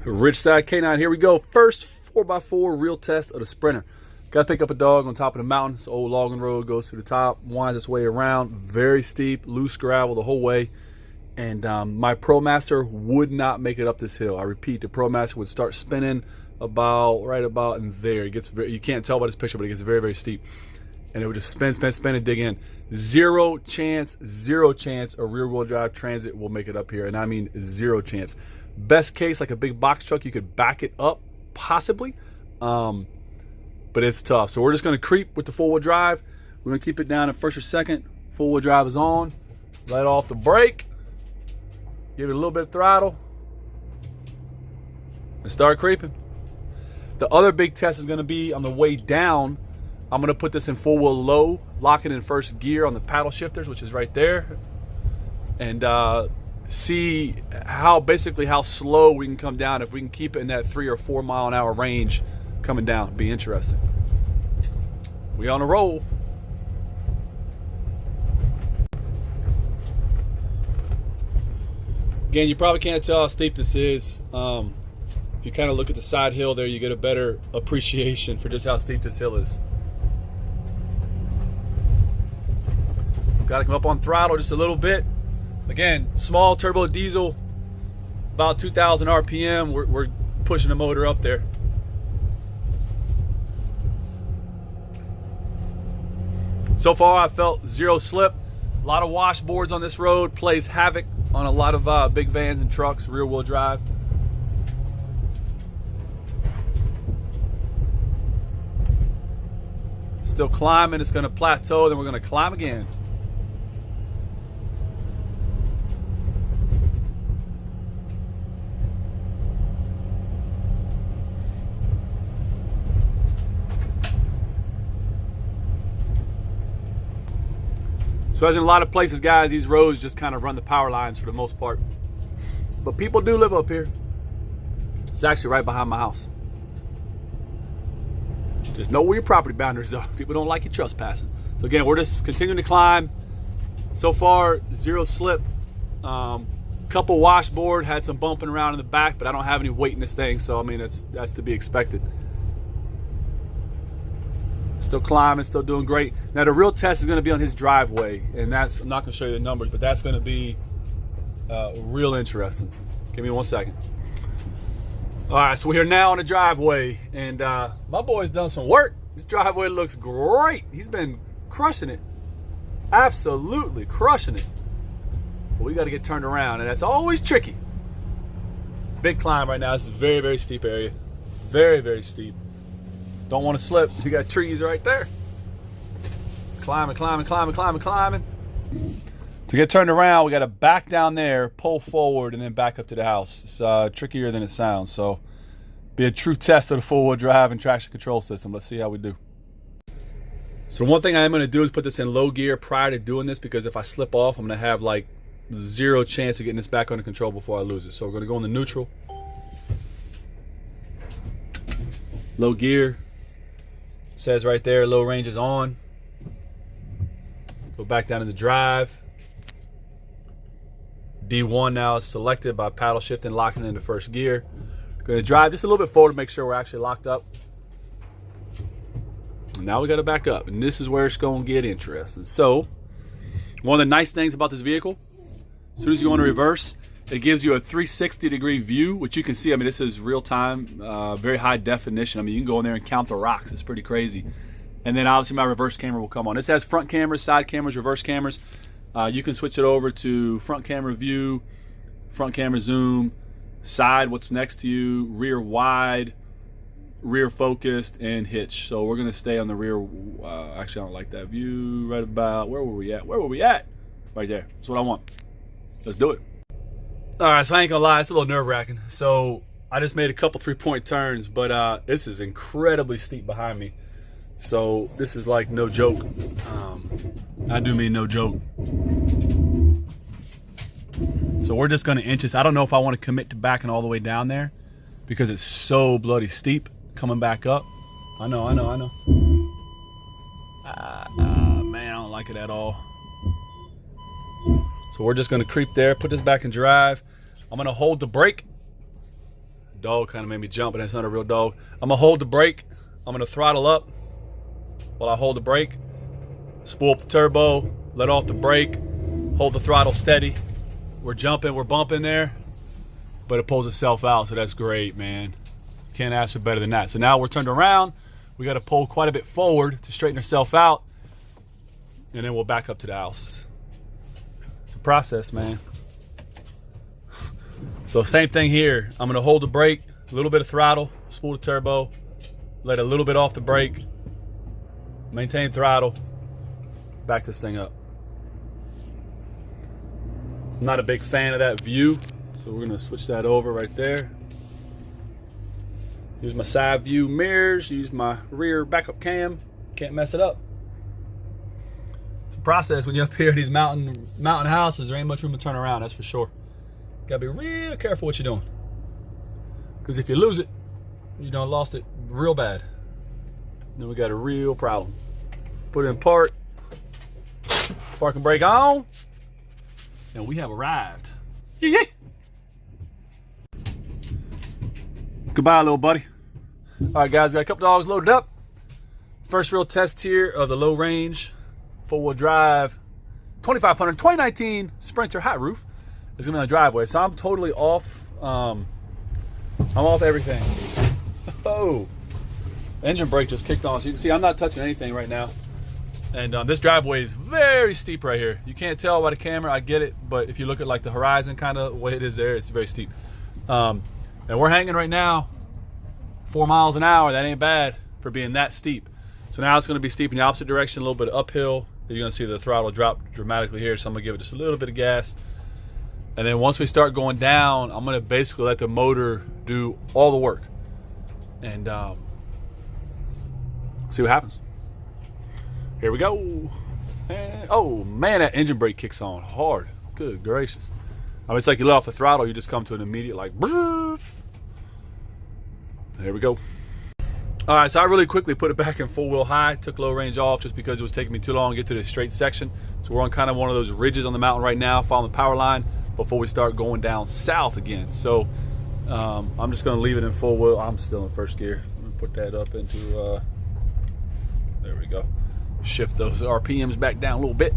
Rich Side K9, here we go. First 4x4 real test of the Sprinter. Got to pick up a dog on top of the mountain. It's an old logging road, goes to the top, winds its way around. Very steep, loose gravel the whole way. And my Promaster would not make it up this hill. I repeat, the Promaster would start spinning right about in there. It gets you can't tell by this picture, but it gets very, very steep. And it would just spin and dig in. Zero chance a rear-wheel drive Transit will make it up here. And I mean zero chance. Best case, like a big box truck, you could back it up, possibly. But it's tough. So we're just going to creep with the four-wheel drive. We're going to keep it down in first or second. Four-wheel drive is on. Let off the brake. Give it a little bit of throttle. And start creeping. The other big test is going to be on the way down. I'm going to put this in four-wheel low, lock it in first gear on the paddle shifters, which is right there. And see basically how slow we can come down. If we can keep it in that 3 or 4 mile an hour range coming down, be interesting. We on a roll. Again, you probably can't tell how steep this is. If you kind of look at the side hill there, you get a better appreciation for just how steep this hill is. Got to come up on throttle just a little bit. Again, small turbo diesel, about 2,000 RPM. We're pushing the motor up there. So far, I felt zero slip. A lot of washboards on this road, plays havoc on a lot of big vans and trucks, rear-wheel drive. Still climbing. It's going to plateau, then we're going to climb again. So as in a lot of places, guys, these roads just kind of run the power lines for the most part. But people do live up here. It's actually right behind my house. Just know where your property boundaries are. People don't like you trespassing. So again, we're just continuing to climb. So far, zero slip. Couple washboard, had some bumping around in the back, but I don't have any weight in this thing. So I mean, that's to be expected. Still climbing, still doing great. Now the real test is going to be on his driveway, and I'm not going to show you the numbers, but that's going to be real interesting. Give me 1 second. All right, so we're now on the driveway, and my boy's done some work. This driveway looks great. He's been crushing it, absolutely crushing it. But we got to get turned around, and that's always tricky. Big climb right now. This is a very, very steep area. Very, very steep. Don't want to slip. You got trees right there. Climbing. To get turned around, we got to back down there, pull forward, and then back up to the house. It's trickier than it sounds. So be a true test of the four-wheel drive and traction control system. Let's see how we do. So one thing I am going to do is put this in low gear prior to doing this, because if I slip off, I'm going to have like zero chance of getting this back under control before I lose it. So we're going to go in the neutral. Low gear. Says right there, low range is on. Go back down to the drive. D1 now is selected by paddle shifting, locking into first gear. Going to drive just a little bit forward to make sure we're actually locked up. And now we got to back up, and this is where it's going to get interesting. So, one of the nice things about this vehicle, as soon as you go into reverse, it gives you a 360-degree view, which you can see. I mean, this is real time, very high definition. I mean, you can go in there and count the rocks. It's pretty crazy. And then obviously my reverse camera will come on. This has front cameras, side cameras, reverse cameras. You can switch it over to front camera view, front camera zoom, side what's next to you, rear wide, rear focused, and hitch. So we're going to stay on the rear. Actually, I don't like that view. Right about, where were we at? Right there. That's what I want. Let's do it. All right, so I ain't gonna lie, it's a little nerve-wracking. So I just made a couple 3-point turns, but this is incredibly steep behind me. So this is like no joke. I do mean no joke. So we're just gonna inch this. I don't know if I want to commit to backing all the way down there because it's so bloody steep coming back up. I know. Man, I don't like it at all. So we're just gonna creep there, put this back in drive. I'm gonna hold the brake, dog kind of made me jump, and it's not a real dog. I'm gonna hold the brake. I'm gonna throttle up while I hold the brake. Spool up the turbo, let off the brake, hold the throttle steady. We're jumping, we're bumping there, but it pulls itself out, so that's great, man. Can't ask for better than that. So now we're turned around. We got to pull quite a bit forward to straighten ourselves out, and then we'll back up to the house. It's a process, man. So same thing here. I'm going to hold the brake, a little bit of throttle, spool the turbo, let a little bit off the brake, maintain throttle, back this thing up. I'm not a big fan of that view, so we're going to switch that over right there. Use my side view mirrors, use my rear backup cam. Can't mess it up. It's a process when you're up here in these mountain houses. There ain't much room to turn around, that's for sure. Gotta be real careful what you're doing. Because if you lose it, you done lost it real bad. Then we got a real problem. Put it in park. Park and brake on. And we have arrived. Yeah. Goodbye, little buddy. All right, guys, got a couple dogs loaded up. First real test here of the low range, 4-wheel drive, 2500 2019 Sprinter hot roof. It's gonna be on the driveway, so I'm totally off. I'm off everything. Oh, engine brake just kicked on. So you can see I'm not touching anything right now. And this driveway is very steep right here. You can't tell by the camera, I get it, but if you look at like the horizon kind of way it is there, it's very steep. And we're hanging right now 4 miles an hour. That ain't bad for being that steep. So now it's going to be steep in the opposite direction, a little bit uphill. You're going to see the throttle drop dramatically here, so I'm going to give it just a little bit of gas. And then once we start going down, I'm going to basically let the motor do all the work and see what happens. Here we go. And, oh man, that engine brake kicks on hard. Good gracious. I mean, it's like you let off the throttle, you just come to an immediate like, brrr. There we go. All right, so I really quickly put it back in 4-wheel high, took low range off just because it was taking me too long to get to the straight section. So we're on kind of one of those ridges on the mountain right now, following the power line before we start going down south again. So I'm just gonna leave it in 4-wheel. I'm still in first gear. I'm gonna put that up into, there we go. Shift those RPMs back down a little bit.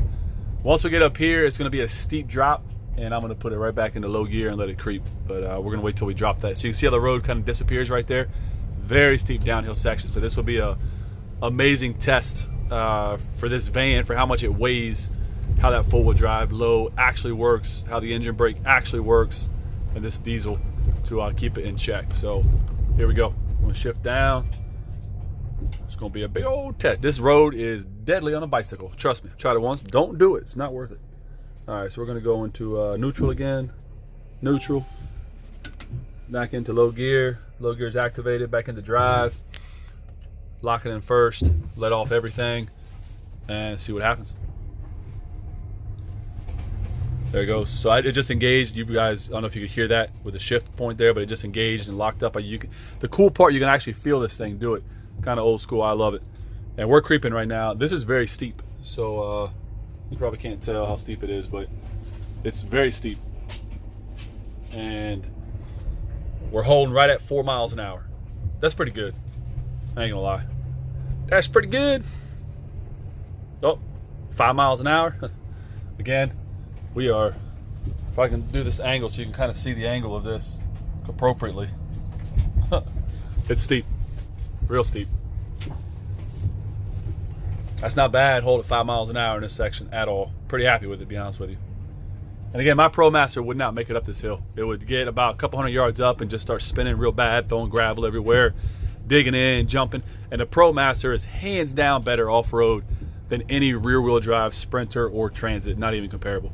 Once we get up here, it's gonna be a steep drop, and I'm gonna put it right back into low gear and let it creep. But we're gonna wait till we drop that. So you can see how the road kind of disappears right there. Very steep downhill section. So this will be a amazing test for this van, for how much it weighs, how that 4-wheel drive low actually works, how the engine brake actually works, and this diesel to keep it in check. So here we go. I'm gonna shift down. It's gonna be a big old test. This road is deadly on a bicycle. Trust me. Tried it once. Don't do it. It's not worth it. All right, so we're gonna go into neutral again. Neutral. Back into low gear. Low gear is activated. Back into drive. Lock it in first. Let off everything, and see what happens. There it goes. So it just engaged. You guys, I don't know if you could hear that with the shift point there, but it just engaged and locked up. The cool part, you can actually feel this thing do it. Kind of old school. I love it. And we're creeping right now. This is very steep, so you probably can't tell how steep it is, but it's very steep. And we're holding right at 4 miles an hour. That's pretty good. I ain't gonna lie. That's pretty good. Oh, 5 miles an hour. Again, we are, if I can do this angle so you can kind of see the angle of this appropriately. It's steep, real steep. That's not bad, hold at 5 miles an hour in this section at all. Pretty happy with it, to be honest with you. And again, my Promaster would not make it up this hill. It would get about a couple hundred yards up and just start spinning real bad, throwing gravel everywhere, digging in, jumping. And the Promaster is hands down better off-road than any rear-wheel drive Sprinter or Transit, not even comparable.